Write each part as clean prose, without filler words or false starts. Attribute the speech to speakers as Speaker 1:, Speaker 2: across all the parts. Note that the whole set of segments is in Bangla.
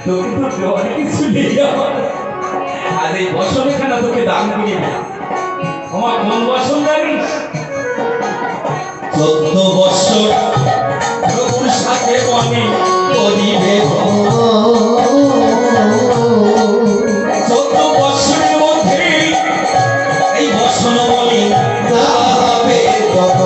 Speaker 1: তোকে তো অনেক কিছু নিয়ে যাওয়া, আর এই বসনখানা তোকে দান করিয়ে দেয়। আমার কোন বসন জানিস? 14 বছর প্রভুর সাথে বনে করিবে, 14 বছরের মধ্যে এই বসন বলি যাবে কত।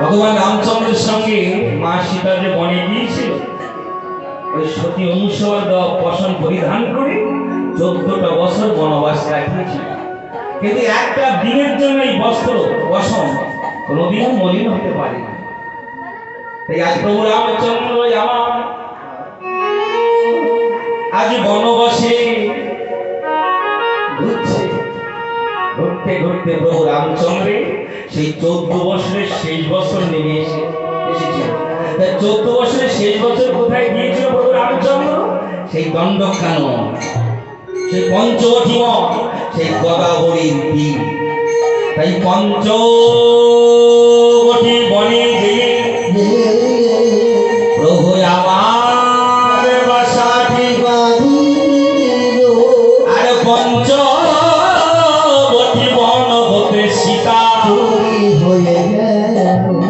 Speaker 1: ভগবান রামচন্দ্রের সঙ্গে মা সীতা যে বনে গিয়েছিল, ওই সতী অনুসর বসন পরিধান করে 14টা বছর বনবাস কাটিয়েছিল। কিন্তু একটা দিনের জন্য এই বস্ত্র বসন কোনোদিন মলিন হতে পারে না। তাই আজ প্রভু রামচন্দ্র আমার আজ বনবাসে ঘুরছে। ঘুরতে ঘুরতে প্রভু রামচন্দ্রে সেই 14 বছরের শেষ বছর নেমে এসেছিল। 14 বছরের শেষ বছর কোথায় গিয়েছিল প্রভু রামচন্দ্র? সেই দণ্ডকানন, সেই পঞ্চবটী মঠ, সেই গদাবরীর তীর। তাই পঞ্চবটী বনে গিয়ে প্রভু আমার বাসাটি বাঁধিল, আর পঞ্চবটী বন হতে সীতা হয়ে গেল।